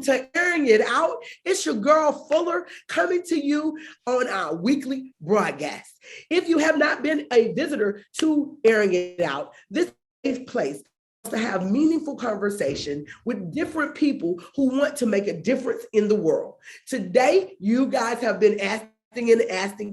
to Airing It Out. It's your girl Fuller coming to you on our weekly broadcast. If you have not been a visitor to Airing It Out, this is a place to have meaningful conversation with different people who want to make a difference in the world. Today, you guys have been asking,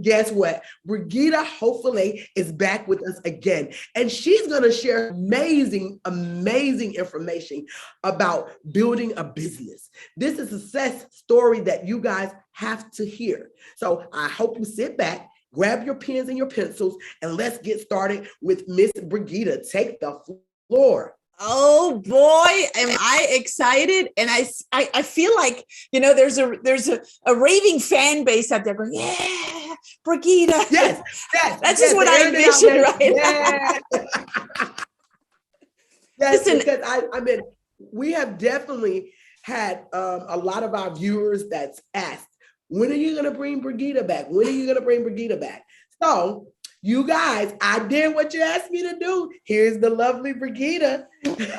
guess what? Brigitta Hoeferle is back with us again. And she's going to share amazing information about building a business. This is a success story that you guys have to hear. So I hope you sit back, grab your pens and your pencils, and let's get started with Miss Brigitta. Take the floor. Oh boy, am I excited. And I feel like, there's a raving fan base out there going, yeah, Brigitta. Yes. That's just what I envision right now. Yes, listen, because I mean, we have definitely had a lot of our viewers that's asked, when are you going to bring Brigitta back? When are you going to bring Brigitta back? So you guys, I did what you asked me to do. Here's the lovely Brigitta.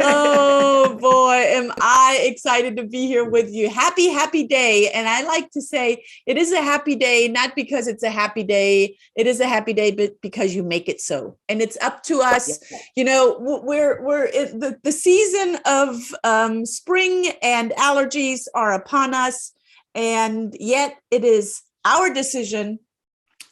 Oh boy, am I excited to be here with you. Happy day. And I like to say it is a happy day, not because it's a happy day. It is a happy day, but because you make it so. And it's up to us. Yeah. We're in the season of spring and allergies are upon us. And yet it is our decision,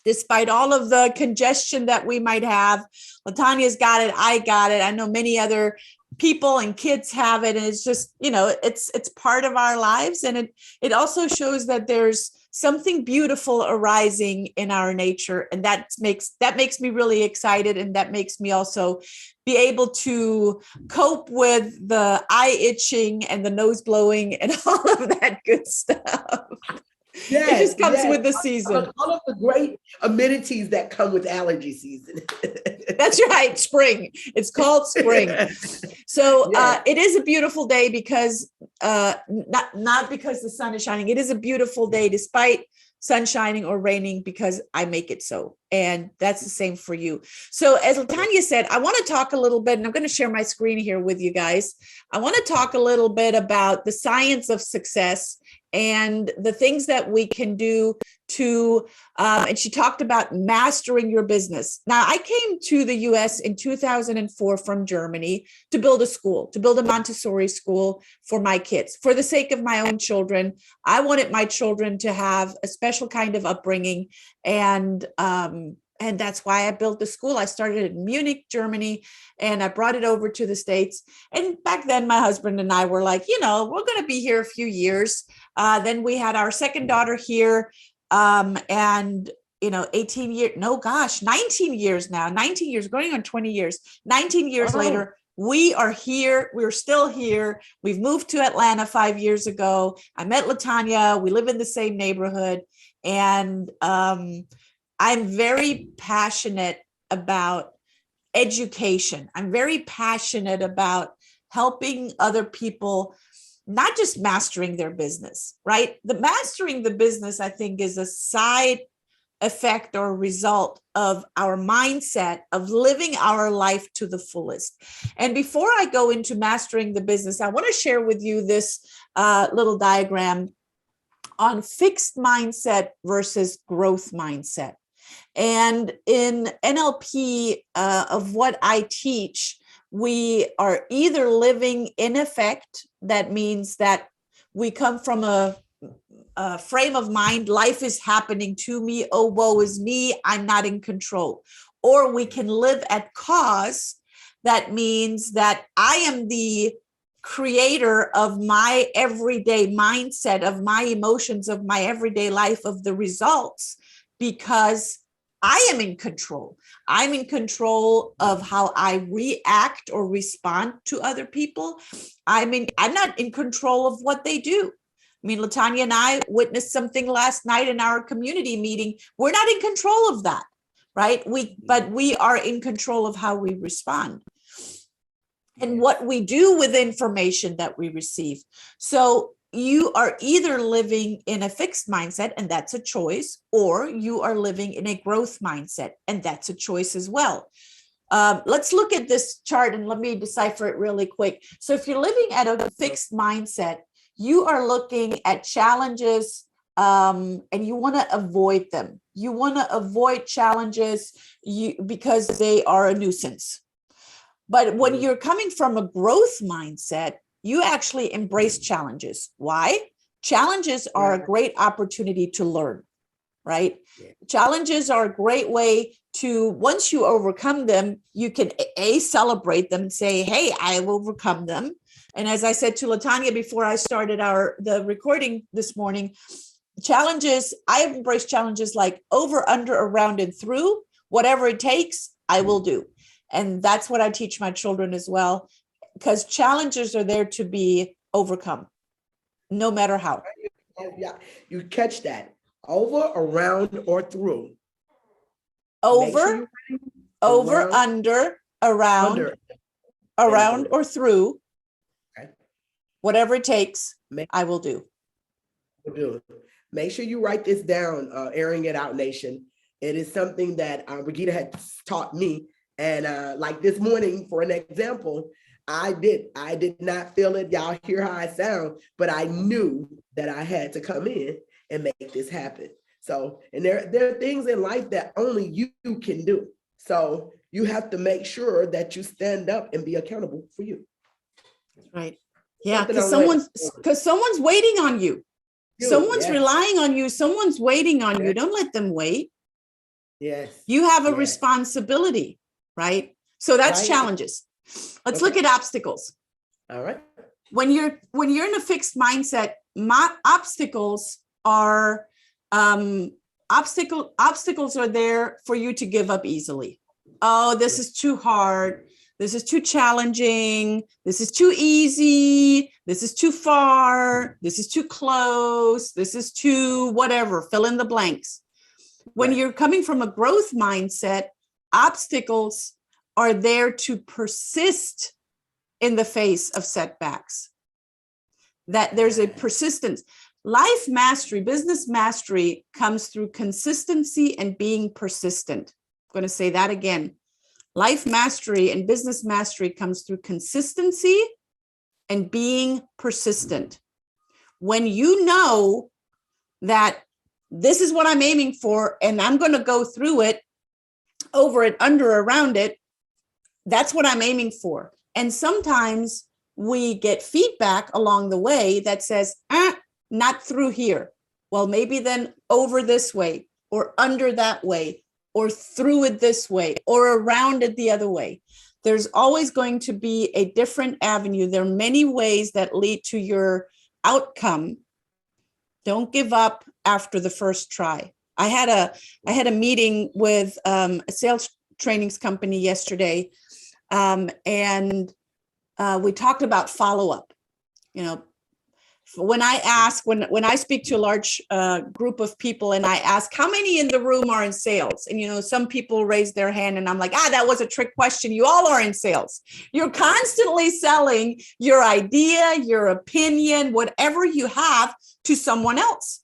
despite all of the congestion that we might have. LaTanya's got it. I got it. I know many other people and kids have it. And it's just, it's part of our lives. And it also shows that there's something beautiful arising in our nature. And that makes me really excited. And that makes me also be able to cope with the eye itching and the nose blowing and all of that good stuff. Yes, it just comes with the season. All of the great amenities that come with allergy season. That's right, spring. It's called spring. So it is a beautiful day because not because the sun is shining. It is a beautiful day despite sun shining or raining because I make it so. And that's the same for you. So as LaTanya said, I want to talk a little bit, and I'm going to share my screen here with you guys. I want to talk a little bit about the science of success and the things that we can do to, and she talked about mastering your business. Now, I came to the US in 2004 from Germany to build a school, to build a Montessori school for my kids. For the sake of my own children, I wanted my children to have a special kind of upbringing. And that's why I built the school. I started in Munich, Germany, and I brought it over to the States. And back then, my husband and I were like, we're going to be here a few years. Then we had our second daughter here. And 19 years now, 19 years, going on 20 years, 19 years later, we are here. We're still here. We've moved to Atlanta 5 years ago. I met LaTanya. We live in the same neighborhood. And I'm very passionate about education. I'm very passionate about helping other people, not just mastering their business, right? The mastering the business, I think, is a side effect or result of our mindset of living our life to the fullest. And before I go into mastering the business, I want to share with you this little diagram on fixed mindset versus growth mindset. And in NLP, of what I teach, we are either living in effect. That means that we come from a frame of mind, life is happening to me, oh, woe is me, I'm not in control. Or we can live at cause. That means that I am the creator of my everyday mindset, of my emotions, of my everyday life, of the results, because I am in control. I'm in control of how I react or respond to other people. I'm not in control of what they do. I mean, LaTanya and I witnessed something last night in our community meeting. We're not in control of that, right? But we are in control of how we respond and what we do with information that we receive. So you are either living in a fixed mindset, and that's a choice, or you are living in a growth mindset, and that's a choice as well. Let's look at this chart and let me decipher it really quick. So if you're living at a fixed mindset, you are looking at challenges and you want to avoid them. You want to avoid challenges because they are a nuisance. But when you're coming from a growth mindset, you actually embrace challenges. Why? Challenges are a great opportunity to learn, right? Challenges are a great way to, once you overcome them, you can celebrate them and say, hey, I've overcome them. And as I said to Latanya before I started the recording this morning, challenges, I embrace challenges like over, under, around, and through. Whatever it takes, I will do. And that's what I teach my children as well, because challenges are there to be overcome, no matter how. Yeah, you catch that. Over, around, or through. Over, under, around, or through. Okay. Whatever it takes, I will do. Make sure you write this down, Airing It Out Nation. It is something that Brigitta had taught me. And like this morning, for an example, I did not feel it. Y'all hear how I sound, but I knew that I had to come in and make this happen. So, and there are things in life that only you can do. So you have to make sure that you stand up and be accountable for you. Right. Yeah, because someone's waiting on you. Someone's relying on you. Someone's waiting on you. Don't let them wait. Yes. You have a responsibility, right? So that's challenges. Let's look at obstacles. All right. When you're in a fixed mindset, obstacles are obstacles are there for you to give up easily. Oh, this is too hard. This is too challenging. This is too easy. This is too far. This is too close. This is too whatever, fill in the blanks. When you're coming from a growth mindset, obstacles are there to persist in the face of setbacks. That there's a persistence. Life mastery, business mastery comes through consistency and being persistent. I'm going to say that again. Life mastery and business mastery comes through consistency and being persistent. When you know that this is what I'm aiming for, and I'm going to go through it, over it, under, around it, that's what I'm aiming for. And sometimes we get feedback along the way that says, not through here. Well, maybe then over this way, or under that way, or through it this way, or around it the other way. There's always going to be a different avenue. There are many ways that lead to your outcome. Don't give up after the first try. I had a meeting with a sales trainings company yesterday, and we talked about follow-up. You know, when I speak to a large group of people and I ask how many in the room are in sales, and, you know, some people raise their hand and I'm like, that was a trick question. You all are in sales. You're constantly selling your idea, your opinion, whatever you have to someone else.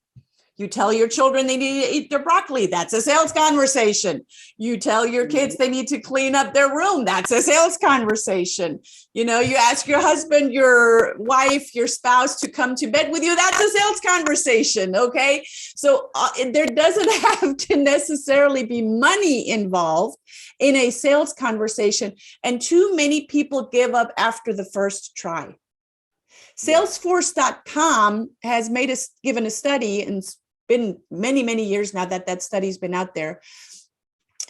You tell your children they need to eat their broccoli. That's a sales conversation. You tell your kids they need to clean up their room. That's a sales conversation. You know, you ask your husband, your wife, your spouse to come to bed with you. That's a sales conversation. Okay. So there doesn't have to necessarily be money involved in a sales conversation. And too many people give up after the first try. Salesforce.com has given a study, and it's been many, many years now that study's been out there,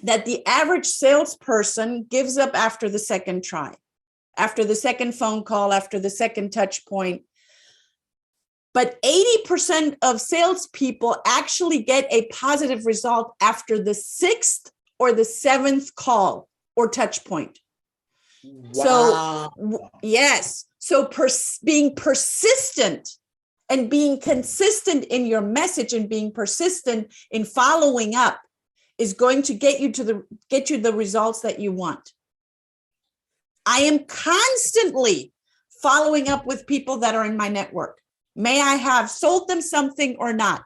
that the average salesperson gives up after the second try, after the second phone call, after the second touch point. But 80% of salespeople actually get a positive result after the 6th or the 7th call or touch point. Wow. So yes. So being persistent and being consistent in your message and being persistent in following up is going to get you the results that you want. I am constantly following up with people that are in my network. May I have sold them something or not?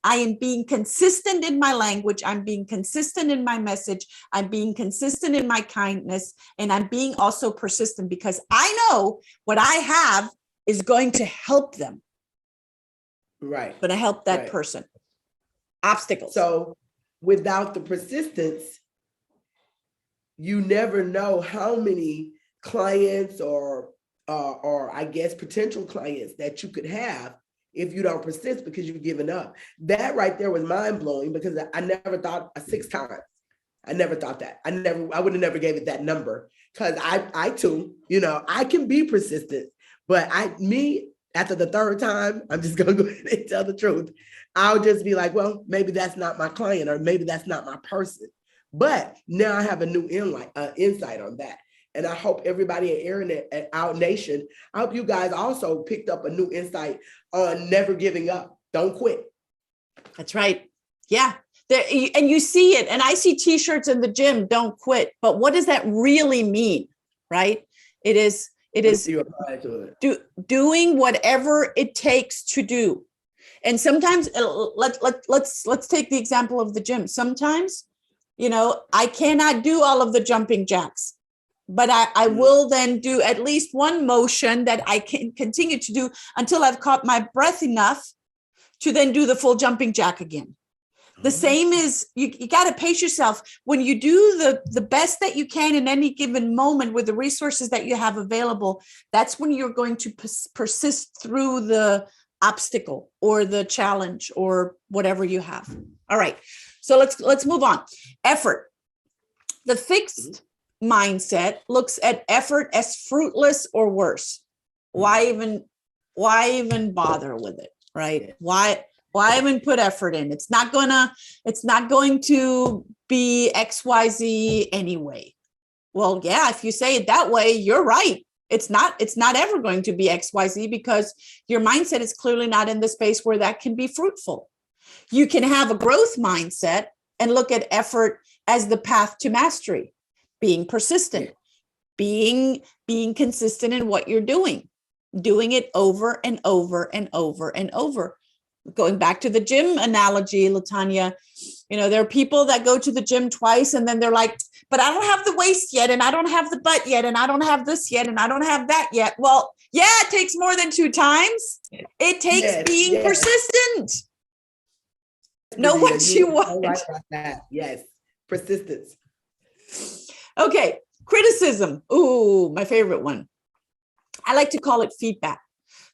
I am being consistent in my language. I'm being consistent in my message. I'm being consistent in my kindness. And I'm being also persistent because I know what I have is going to help them. Right. Going to help that Right. person. Obstacles. So without the persistence, you never know how many clients or I guess potential clients that you could have if you don't persist because you've given up. That right there was mind blowing because I never thought 6 times. I never thought that. I would have never gave it that number because I too, I can be persistent, but after the 3rd time, I'm just going to go ahead and tell the truth. I'll just be like, well, maybe that's not my client or maybe that's not my person. But now I have a new insight on that. And I hope everybody at Airin at our nation, I hope you guys also picked up a new insight on never giving up. Don't quit. That's right. Yeah. And you see it. And I see t-shirts in the gym, don't quit. But what does that really mean? Right? It is doing whatever it takes to do. And sometimes let's take the example of the gym. Sometimes, I cannot do all of the jumping jacks, but I will then do at least one motion that I can continue to do until I've caught my breath enough to then do the full jumping jack again. The same is you got to pace yourself when you do the best that you can in any given moment with the resources that you have available. That's when you're going to persist through the obstacle or the challenge or whatever you have. All right. So let's move on. Effort. The fixed mindset looks at effort as fruitless or worse. Why even bother with it, right? Why even put effort in? It's not going to be XYZ anyway. Well, yeah, if you say it that way, you're right. It's not ever going to be XYZ because your mindset is clearly not in the space where that can be fruitful. You can have a growth mindset and look at effort as the path to mastery, being persistent, being consistent in what you're doing it over and over and over and over. Going back to the gym analogy, LaTanya, there are people that go to the gym twice and then they're like, but I don't have the waist yet, and I don't have the butt yet, and I don't have this yet, and I don't have that yet. Well, yeah, it takes more than 2 times. It takes being persistent. Know what you want. Right about that. Yes, persistence. Okay, criticism. Ooh, my favorite one. I like to call it feedback.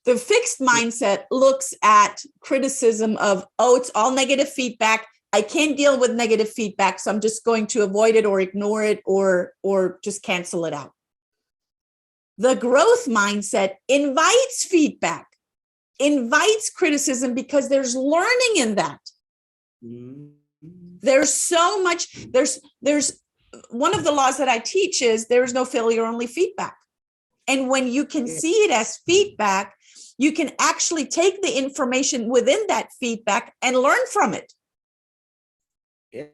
The fixed mindset looks at criticism of, it's all negative feedback. I can't deal with negative feedback, so I'm just going to avoid it or ignore it or just cancel it out. The growth mindset invites feedback, invites criticism because there's learning in that. There's so much, there's one of the laws that I teach is there's no failure, only feedback. And when you can see it as feedback, you can actually take the information within that feedback and learn from it. Yeah.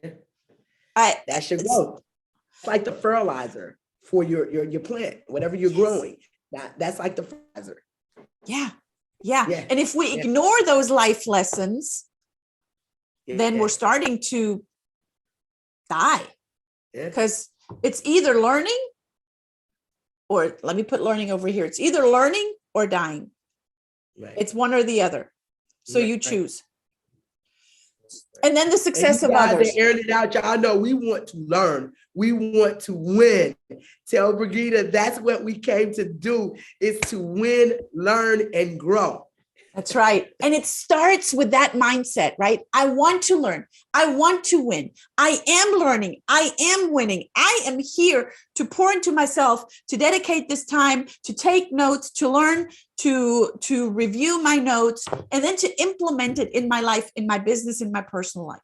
That's your growth. It's like the fertilizer for your plant, whatever you're growing. That's like the fertilizer. Yeah. And if we ignore those life lessons, then we're starting to die. Because it's either learning, or let me put learning over here. It's either learning or dying. Right. It's one or the other. So you choose. And then the success of others. Airing it out, y'all know we want to learn. We want to win. Tell Brigitta that's what we came to do, is to win, learn, and grow. That's right. And it starts with that mindset, right? I want to learn. I want to win. I am learning. I am winning. I am here to pour into myself, to dedicate this time, to take notes, to learn, to review my notes, and then to implement it in my life, in my business, in my personal life.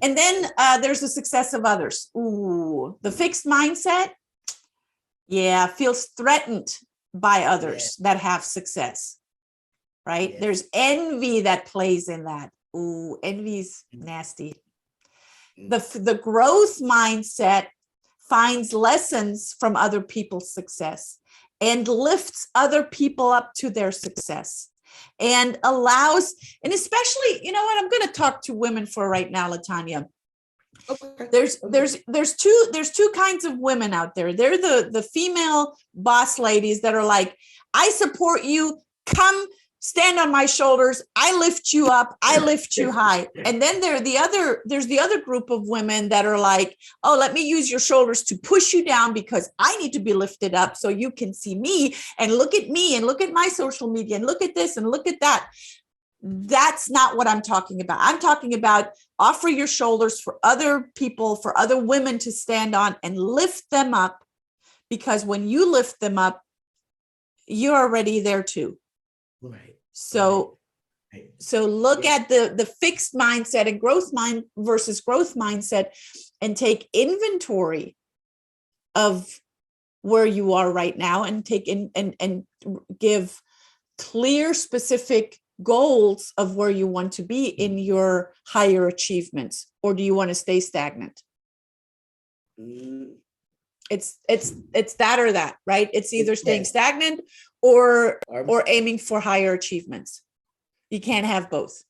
And then there's the success of others. Ooh, the fixed mindset, feels threatened by others that have success. Right? There's envy that plays in that. Ooh, envy's nasty. The growth mindset finds lessons from other people's success and lifts other people up to their success and allows, and especially, you know what, I'm going to talk to women for right now, LaTanya. Okay. There's two kinds of women out there. They're the female boss ladies that are like, I support you. Come stand on my shoulders. I lift you up. I lift you high. And then there's the other group of women that are like, oh, let me use your shoulders to push you down because I need to be lifted up so you can see me and look at me and look at my social media and look at this and look at that. That's not what I'm talking about. I'm talking about offer your shoulders for other people, for other women to stand on and lift them up, because when you lift them up, you're already there too. Right. So, so look at the fixed mindset and growth mind versus growth mindset, and take inventory of where you are right now, and take in and give clear, specific goals of where you want to be in your higher achievements. Or do you want to stay stagnant? It's that or that, right? It's either staying stagnant or aiming for higher achievements. You can't have both.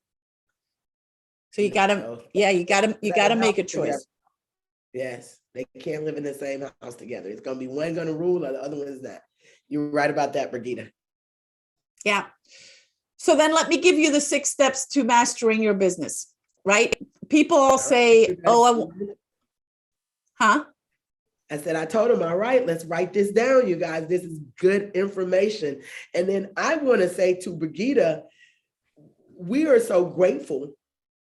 So you gotta make a choice. Yes, they can't live in the same house together. It's gonna be one gonna rule, or the other one is not. You're right about that, Brigitta. Yeah. So then let me give you the 6 steps to mastering your business, right? People all say, I said, I told him, all right, let's write this down, you guys. This is good information. And then I want to say to Brigitta, we are so grateful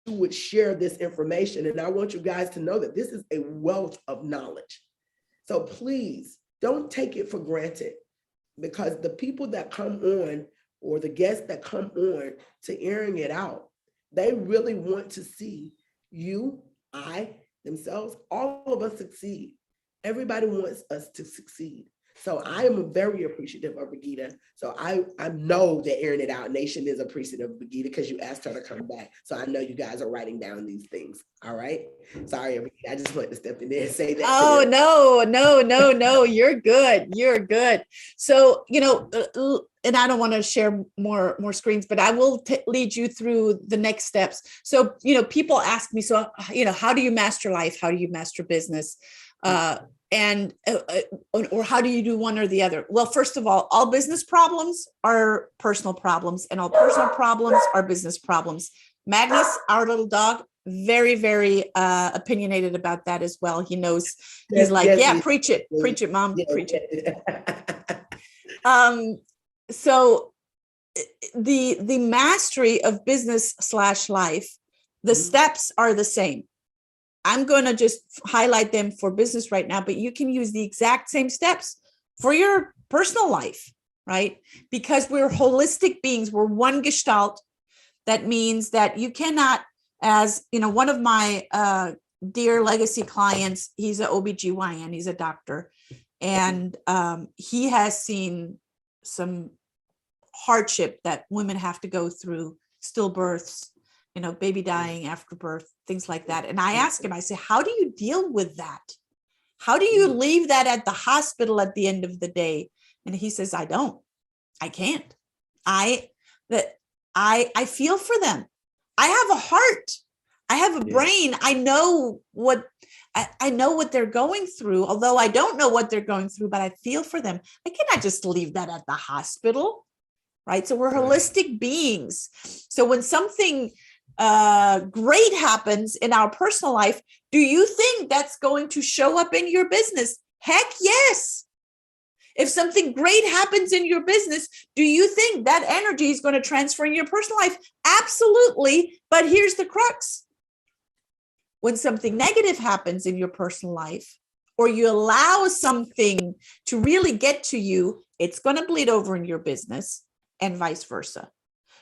you would share this information. And I want you guys to know that this is a wealth of knowledge. So please don't take it for granted, because the people that come on, or the guests that come on to Airing It Out, they really want to see you, themselves, all of us succeed. Everybody wants us to succeed. So I am very appreciative of Brigitta. So I know that Airing It Out Nation is appreciative of Brigitta, because you asked her to come back. So I know you guys are writing down these things. All right. Sorry, Brigitta, I just wanted to step in there and say that. Oh, no. You're good. You're good. So, and I don't want to share more screens, but I will lead you through the next steps. So, people ask me, so, how do you master life? How do you master business? Or how do you do one or the other? Well, first of all business problems are personal problems, and all personal problems are business problems. Magnus, our little dog, very, very opinionated about that as well. He knows. He's preach it, mom, preach it. So the mastery of business / life, the steps are the same. I'm going to just highlight them for business right now, but you can use the exact same steps for your personal life, right? Because we're holistic beings. We're one gestalt. That means that you cannot, as one of my dear legacy clients, he's an OBGYN, he's a doctor, and he has seen some hardship that women have to go through, stillbirths, baby dying after birth, things like that. And I ask him, I say, how do you deal with that? How do you leave that at the hospital at the end of the day? And he says, I can't. I feel for them. I have a heart. I have a brain. I know what they're going through, although I don't know what they're going through, but I feel for them. I cannot just leave that at the hospital, right? So we're holistic beings. So when something great happens in our personal life, do you think that's going to show up in your business? Heck yes. If something great happens in your business, do you think that energy is going to transfer in your personal life? Absolutely. But here's the crux. When something negative happens in your personal life, or you allow something to really get to you, it's going to bleed over in your business, and vice versa.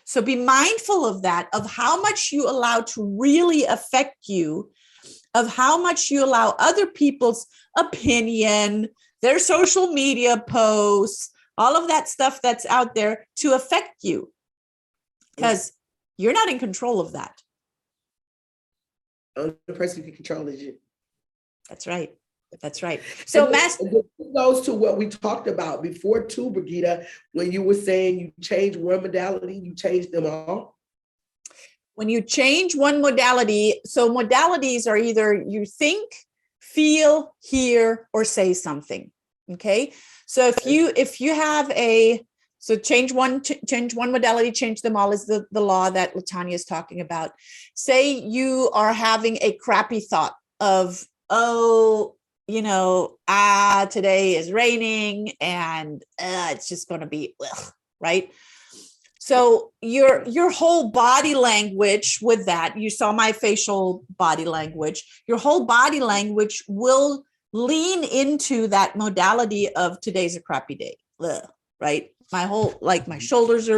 So be mindful of that, of how much you allow to really affect you, of how much you allow other people's opinion, their social media posts, all of that stuff that's out there to affect you, because you're not in control of that. The only person who can control is you. That's right. That's right. So this goes to what we talked about before too, Brigitta, when you were saying you change one modality, you change them all. When you change one modality, so modalities are either you think, feel, hear, or say something. Okay. So if you have a So change one modality, change them all is the law that LaTanya is talking about. Say you are having a crappy thought of, oh, today is raining and it's just going to be, right? So your whole body language with that, you saw my facial body language, your whole body language will lean into that modality of today's a crappy day, right? My shoulders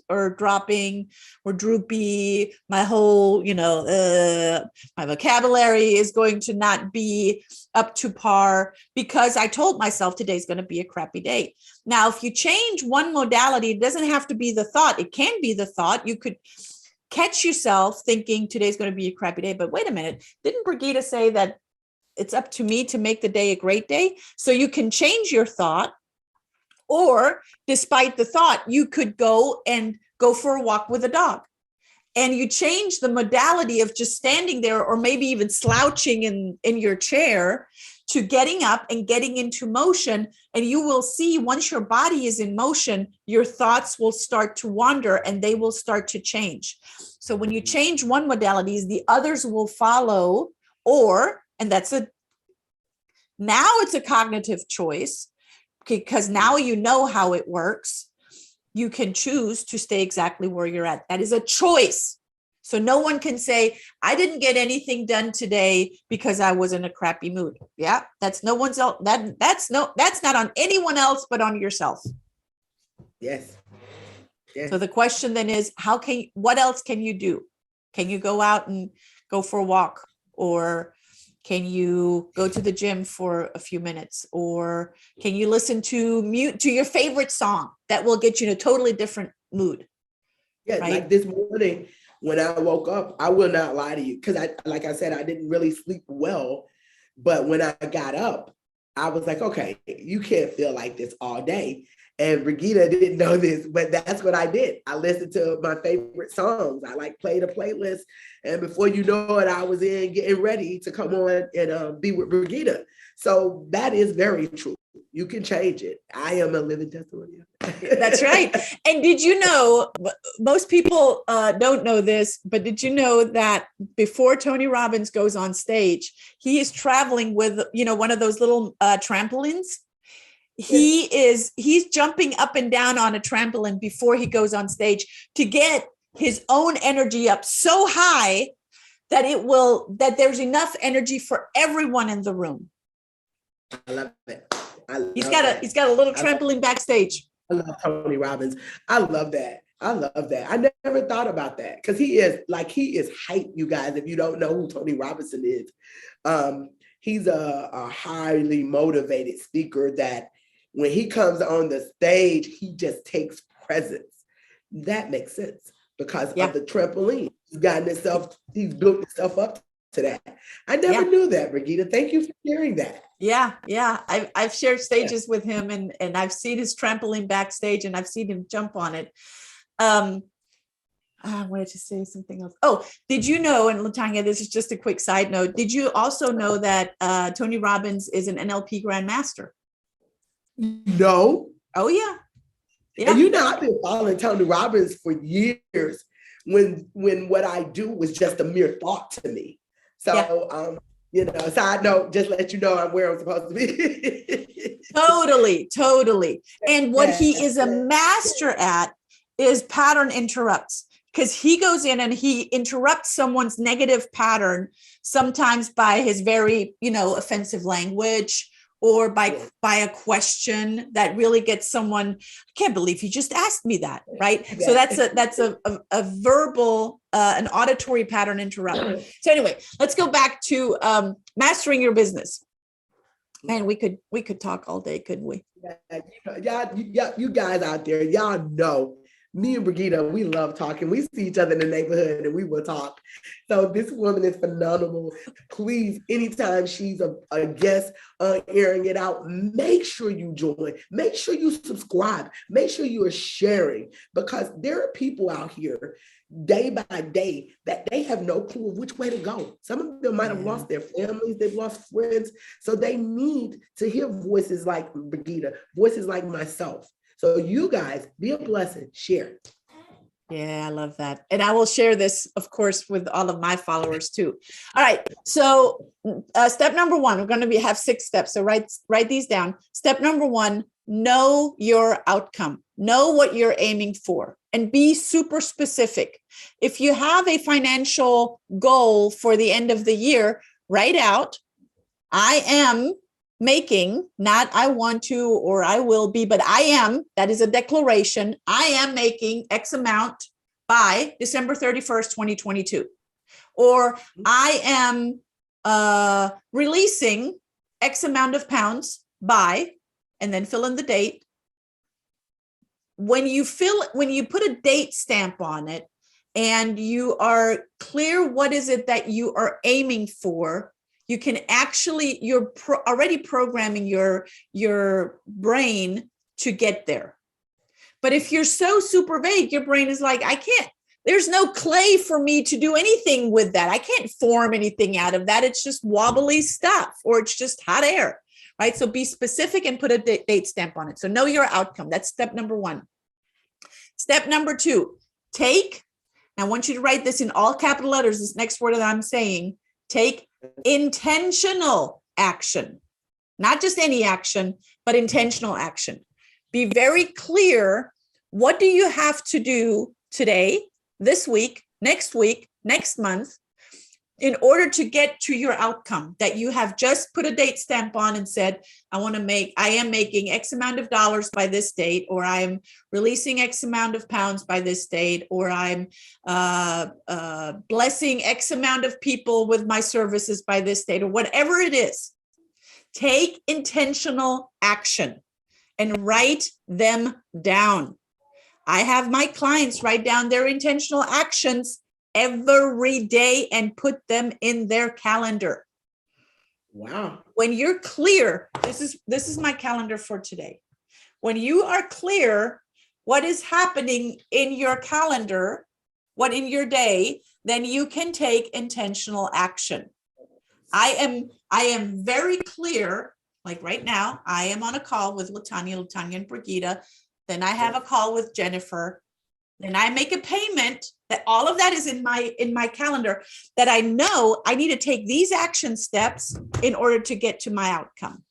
are dropping or droopy. My whole, my vocabulary is going to not be up to par because I told myself today's going to be a crappy day. Now, if you change one modality, it doesn't have to be the thought. It can be the thought. You could catch yourself thinking today's going to be a crappy day. But wait a minute, didn't Brigitta say that it's up to me to make the day a great day? So you can change your thought. Or despite the thought, you could go for a walk with a dog. And you change the modality of just standing there or maybe even slouching in your chair to getting up and getting into motion. And you will see once your body is in motion, your thoughts will start to wander and they will start to change. So when you change one modality, the others will follow, now it's a cognitive choice. Because now you know how it works, you can choose to stay exactly where you're at. That is a choice. So no one can say, I didn't get anything done today because I was in a crappy mood. Yeah, that's no one's else. That's not on anyone else but on yourself. Yes. So the question then is, what else can you do? Can you go out and go for a walk? Or can you go to the gym for a few minutes? Or can you listen to your favorite song that will get you in a totally different mood? Yeah, right? Like this morning when I woke up, I will not lie to you because like I said, I didn't really sleep well. But when I got up, I was like, okay, you can't feel like this all day. And Brigitta didn't know this, but that's what I did. I listened to my favorite songs. I played a playlist. And before you know it, I was getting ready to come on and be with Brigitta. So that is very true. You can change it. I am a living testimony. That's right. And did you know, most people don't know this, but did you know that before Tony Robbins goes on stage, he is traveling with, one of those little trampolines? He's jumping up and down on a trampoline before he goes on stage to get his own energy up so high that there's enough energy for everyone in the room. I love it. He's got a little trampoline backstage. I love Tony Robbins. I love that. I never thought about that because he is hype, you guys. If you don't know who Tony Robbins is, he's a highly motivated speaker that when he comes on the stage, he just takes presence. That makes sense because of the trampoline. He's built himself up to that. I never knew that, Brigitta. Thank you for sharing that. Yeah. I've shared stages with him and I've seen his trampoline backstage and I've seen him jump on it. I wanted to say something else. Oh, did you know, and LaTanya, this is just a quick side note, did you also know that Tony Robbins is an NLP Grandmaster? No. Oh, yeah. And I've been following Tony Robbins for years when what I do was just a mere thought to me. So, side note, just let you know I'm where I'm supposed to be. Totally. And what he is a master at is pattern interrupts, because he goes in and he interrupts someone's negative pattern, sometimes by his very, offensive language or by a question that really gets someone, I can't believe he just asked me that, right? Yeah. So that's a verbal, an auditory pattern interrupt. So anyway, let's go back to mastering your business. Man, we could talk all day, couldn't we? Yeah, you guys out there, y'all know me and Brigitta, we love talking. We see each other in the neighborhood and we will talk. So this woman is phenomenal. Please, anytime she's a guest on Airing It Out, make sure you join. Make sure you subscribe. Make sure you are sharing, because there are people out here day by day that they have no clue of which way to go. Some of them might have lost their families, they've lost friends. So they need to hear voices like Brigitta, voices like myself, So you guys be a blessing, share. Yeah, I love that. And I will share this, of course, with all of my followers too. All right. So step number one, we're going to have 6 steps. So write these down. Step number 1, know your outcome. Know what you're aiming for and be super specific. If you have a financial goal for the end of the year, write out, I am making, not I want to or I will be, but I am, that is a declaration. I am making X amount by December 31st, 2022. Or I am releasing X amount of pounds by, and then fill in the date. When you put a date stamp on it and you are clear what is it that you are aiming for, you can actually, you're already programming your brain to get there. But if you're so super vague, your brain is like, I can't, there's no clay for me to do anything with that. I can't form anything out of that. It's just wobbly stuff, or it's just hot air, right? So be specific and put a date stamp on it. So know your outcome. That's step number 1. Step number 2, take, and I want you to write this in all capital letters, this next word that I'm saying, take intentional action, not just any action, but intentional action. Be very clear. What do you have to do today, this week, next month, in order to get to your outcome that you have just put a date stamp on and said, I am making X amount of dollars by this date, or I'm releasing X amount of pounds by this date, or I'm blessing X amount of people with my services by this date, or whatever it is. Take intentional action and write them down. I have my clients write down their intentional actions every day and put them in their calendar. Wow. When you're clear, this is my calendar for today. When you are clear what is happening in your calendar, what in your day, then you can take intentional action. I am very clear, like right now, I am on a call with Latanya and Brigitta. Then I have a call with Jennifer. Then I make a payment. That all of that is in my calendar, that I know I need to take these action steps in order to get to my outcome.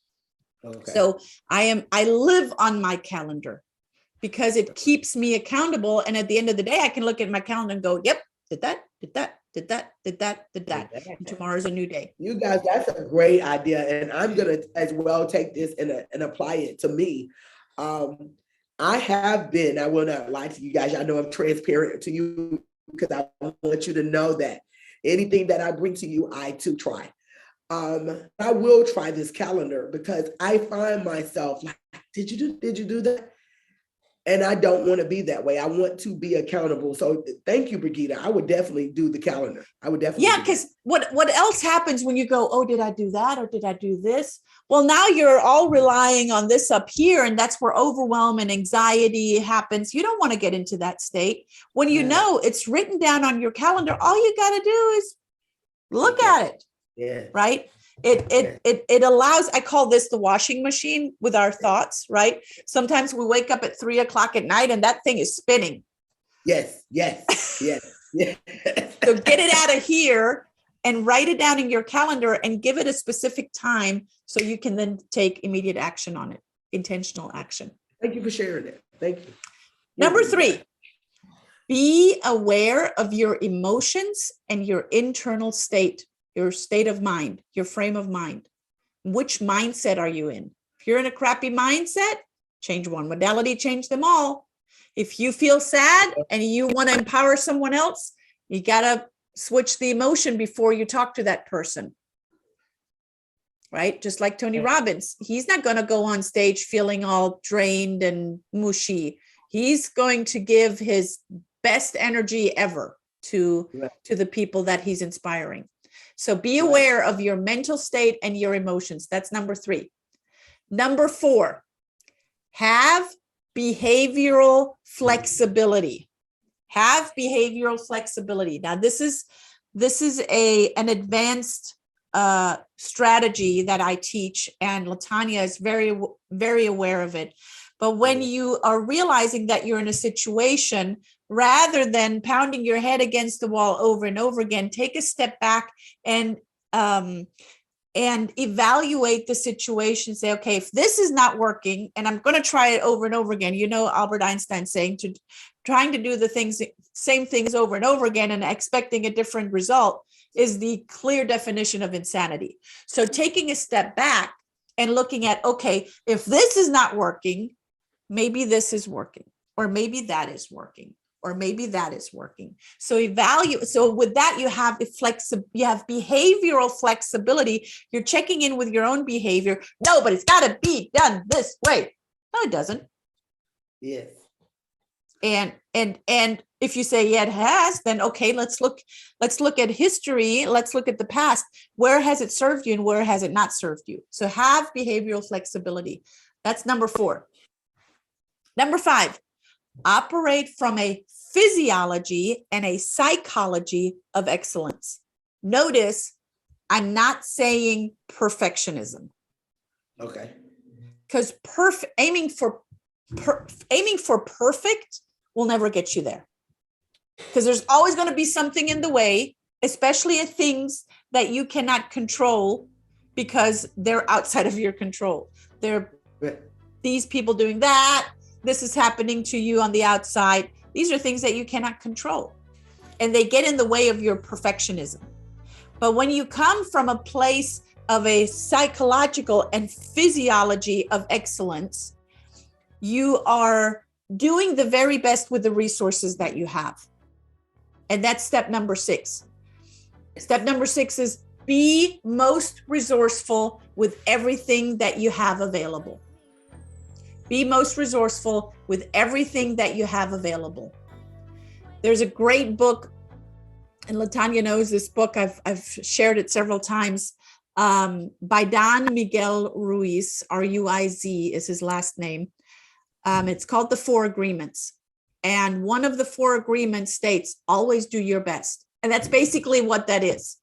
Okay. So I live on my calendar because it keeps me accountable. And at the end of the day, I can look at my calendar and go, yep, did that. And tomorrow's a new day. You guys, that's a great idea. And I'm going to as well take this and apply it to me. I have been, I will not lie to you guys. I know I'm transparent to you because I want you to know that anything that I bring to you, I too try. I will try this calendar because I find myself like, did you do that? And I don't want to be that way. I want to be accountable. So thank you, Brigitta. I would definitely do the calendar. I would definitely. Yeah, because what else happens when you go, oh, did I do that? Or did I do this? Well, now you're all relying on this up here. And that's where overwhelm and anxiety happens. You don't want to get into that state. When you know it's written down on your calendar, all you got to do is look at it. Yeah. Right. It allows, I call this the washing machine with our thoughts, right? Sometimes we wake up at 3 o'clock at night and that thing is spinning. Yes. So get it out of here and write it down in your calendar and give it a specific time so you can then take immediate action on it, intentional action. Thank you for sharing it. Thank you. Number 3, be aware of your emotions and your internal state. Your state of mind, your frame of mind. Which mindset are you in? If you're in a crappy mindset, change one modality, change them all. If you feel sad and you want to empower someone else, you got to switch the emotion before you talk to that person. Right? Just like Tony Robbins, he's not going to go on stage feeling all drained and mushy. He's going to give his best energy ever to the people that he's inspiring. So be aware of your mental state and your emotions. That's number 3. Number 4, have behavioral flexibility. Have behavioral flexibility. Now, this is an advanced strategy that I teach, and Latanya is very, very aware of it. But when you are realizing that you're in a situation, rather than pounding your head against the wall over and over again, take a step back and evaluate the situation. Say, okay, if this is not working, and I'm going to try it over and over again. You know, Albert Einstein saying trying to do the same things over and over again and expecting a different result is the clear definition of insanity. So taking a step back and looking at, okay, if this is not working, maybe this is working, or maybe that is working, or maybe that is working. So evaluate. So with that, you have behavioral flexibility. You're checking in with your own behavior. No, but it's got to be done this way. No, it doesn't. Yes. And if you say, yeah, it has, then okay, let's look at history. Let's look at the past. Where has it served you and where has it not served you? So have behavioral flexibility. That's number 4. Number 5, operate from a physiology and a psychology of excellence. Notice I'm not saying perfectionism. Okay. Because aiming for perfect will never get you there. Because there's always going to be something in the way, especially at things that you cannot control because they're outside of your control. These people doing that. This is happening to you on the outside. These are things that you cannot control, and they get in the way of your perfectionism. But when you come from a place of a psychological and physiology of excellence, you are doing the very best with the resources that you have. And that's step number 6. Step number 6 is be most resourceful with everything that you have available. Be most resourceful with everything that you have available. There's a great book, and LaTanya knows this book. I've shared it several times, by Don Miguel Ruiz, R-U-I-Z is his last name. It's called The 4 Agreements. And one of the 4 agreements states, always do your best. And that's basically what that is.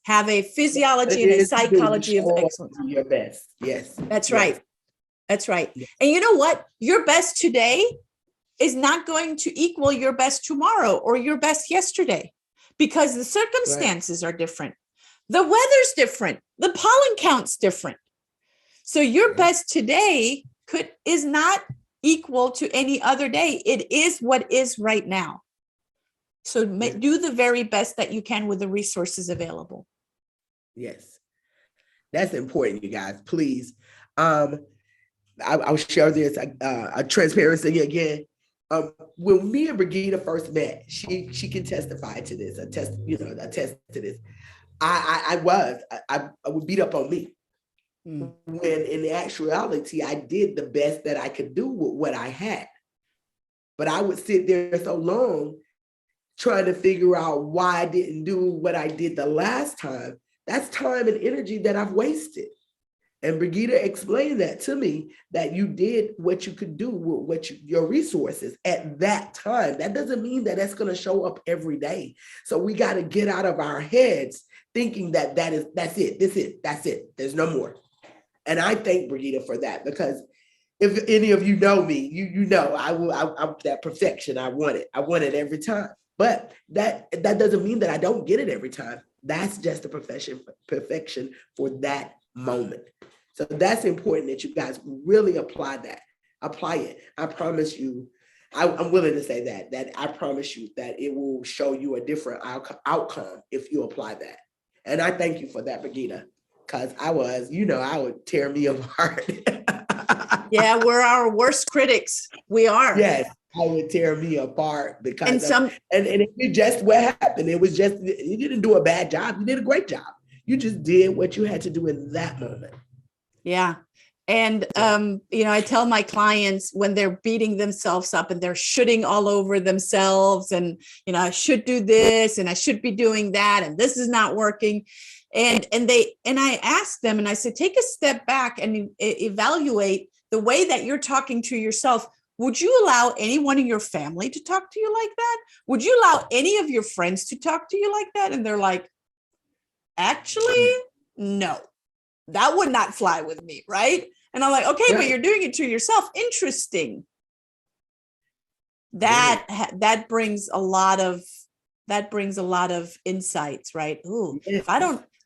Have a physiology and a psychology of excellence. Your best. Yes. That's right. That's right. Yes. And you know what? Your best today is not going to equal your best tomorrow or your best yesterday, because the circumstances are different. The weather's different. The pollen count's different. So your best today is not equal to any other day. It is what is right now. So do the very best that you can with the resources available. Yes. That's important, you guys. Please. I'll share this, a transparency again. When me and Brigitta first met, she can testify to this, attest to this. I would beat up on me. When in actuality, I did the best that I could do with what I had. But I would sit there so long trying to figure out why I didn't do what I did the last time. That's time and energy that I've wasted. And Brigitta explained that to me, that you did what you could do with your resources at that time. That doesn't mean that that's going to show up every day. So we got to get out of our heads thinking that's it. There's no more. And I thank Brigitta for that, because if any of you know me, you know I'm that perfection. I want it every time. But that doesn't mean that I don't get it every time. That's just the perfection for that moment. So that's important that you guys really apply it. I promise you, I'm willing to say that I promise you that it will show you a different outcome if you apply that. And I thank you for that, Brigitta, because I would tear me apart. Yeah, we're our worst critics. We are. Yes, I would tear me apart because and it just what happened. It was just, you didn't do a bad job. You did a great job. You just did what you had to do in that moment. Yeah. And, I tell my clients when they're beating themselves up and they're shooting all over themselves and, I should do this and I should be doing that and this is not working. And I ask them and I say, take a step back and evaluate the way that you're talking to yourself. Would you allow anyone in your family to talk to you like that? Would you allow any of your friends to talk to you like that? And they're like, actually, no, that would not fly with me. Right. And I'm like, okay, but Right. you're doing it to yourself. Interesting. That brings a lot of insights, right? Ooh, Yes. if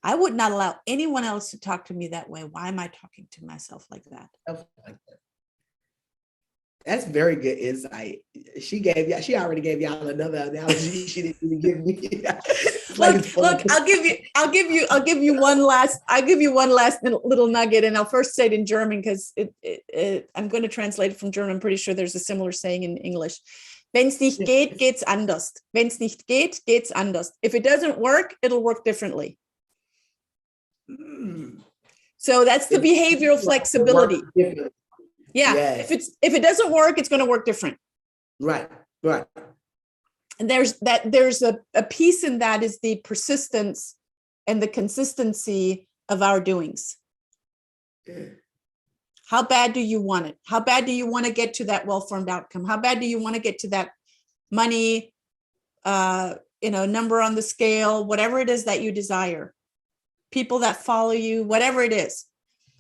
I would not allow anyone else to talk to me that way. Why am I talking to myself like that? That's very good insight. She already gave y'all another analogy she didn't even give me. It's like Look, I'll give you one last little nugget, and I'll first say it in German because I'm going to translate it from German. I'm pretty sure there's a similar saying in English. Wenn's nicht geht, geht's anders. Wenn's nicht geht, geht's anders. If it doesn't work, it'll work differently. So that's the behavioral flexibility. Yeah. Yes. If it doesn't work, it's going to work different. Right. And there's a piece in that is the persistence and the consistency of our doings. Yeah. How bad do you want it? How bad do you want to get to that well-formed outcome? How bad do you want to get to that money, number on the scale, whatever it is that you desire, people that follow you, whatever it is?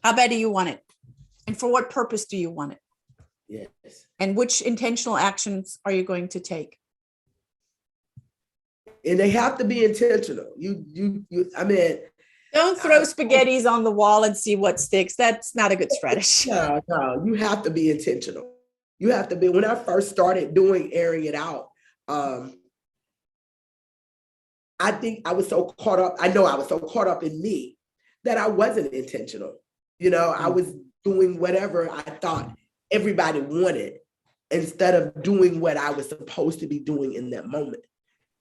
How bad do you want it? And for what purpose do you want it? Yes. And which intentional actions are you going to take? And they have to be intentional. Don't throw spaghettis on the wall and see what sticks. That's not a good strategy. No, you have to be intentional. You have to be. When I first started doing airing it out, I think I was so caught up. I know I was so caught up in me that I wasn't intentional. I was doing whatever I thought everybody wanted instead of doing what I was supposed to be doing in that moment.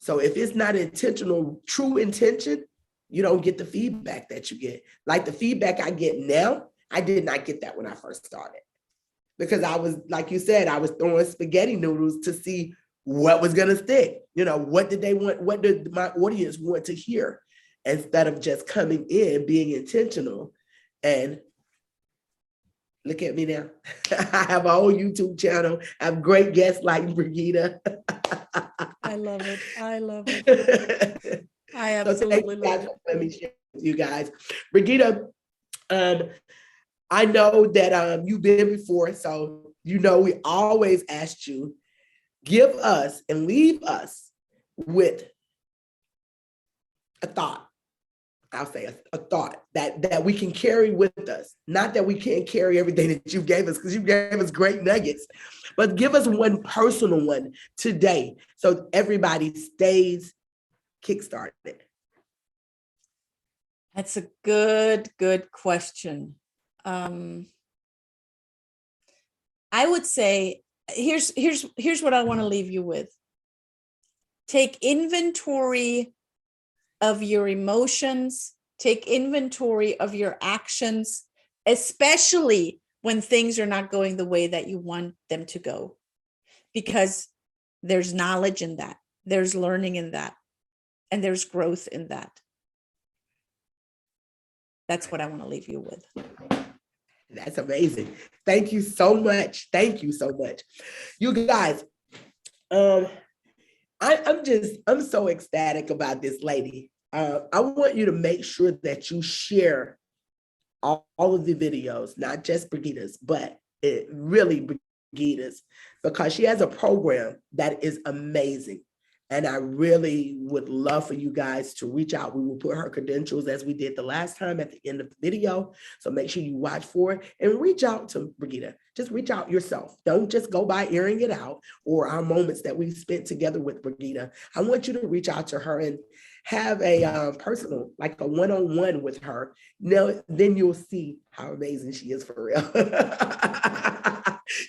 So if it's not intentional, true intention, you don't get the feedback that you get. Like the feedback I get now, I did not get that when I first started. Because I was, like you said, I was throwing spaghetti noodles to see what was going to stick. What did they want? What did my audience want to hear? Instead of just coming in, being intentional. And look at me now. I have a whole YouTube channel. I have great guests like Brigitta. I love it. I absolutely love it. Let me share with you guys. Brigitta, I know that you've been before, so we always ask you, give us and leave us with a thought. I'll say a thought that we can carry with us. Not that we can't carry everything that you gave us, because you gave us great nuggets, but give us one personal one today so everybody stays kickstarted. That's a good question. I would say, here's what I want to leave you with. Take inventory of your emotions, take inventory of your actions, especially when things are not going the way that you want them to go, because there's knowledge in that, there's learning in that, and there's growth in that. That's what I want to leave you with. That's amazing. Thank you so much. You guys, I'm so ecstatic about this lady. I want you to make sure that you share all of the videos, not just Brigitta's, but really Brigitta's, because she has a program that is amazing. And I really would love for you guys to reach out. We will put her credentials as we did the last time at the end of the video. So make sure you watch for it and reach out to Brigitta. Just reach out yourself. Don't just go by airing it out or our moments that we spent together with Brigitta. I want you to reach out to her and have a personal, like a one-on-one with her. Now, then you'll see how amazing she is for real.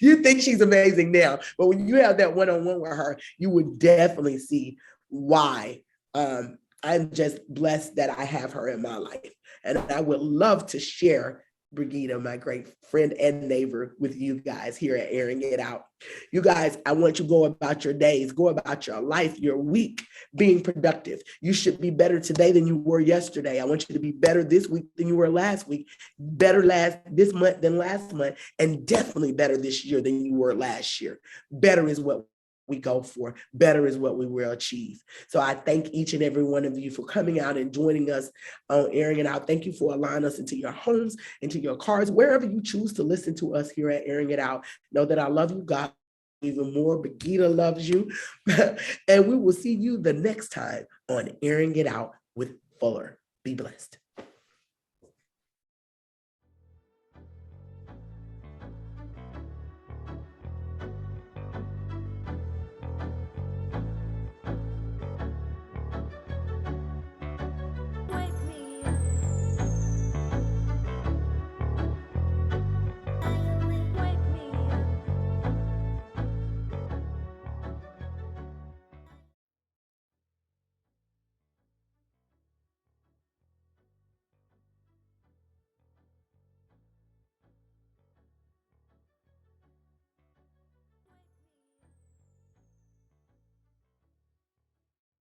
You think she's amazing now, but when you have that one-on-one with her, you would definitely see why I'm just blessed that I have her in my life. And I would love to share Brigitta, my great friend and neighbor, with you guys here at Airing It Out. You guys, I want you to go about your days, go about your life, your week, being productive. You should be better today than you were yesterday. I want you to be better this week than you were last week, better this month than last month, and definitely better this year than you were last year. Better is what we go for. Better is what we will achieve. So I thank each and every one of you for coming out and joining us on Airing It Out. Thank you for allowing us into your homes, into your cars, wherever you choose to listen to us here at Airing It Out. Know that I love you, God, even more. Brigitta loves you. And we will see you the next time on Airing It Out with Fuller.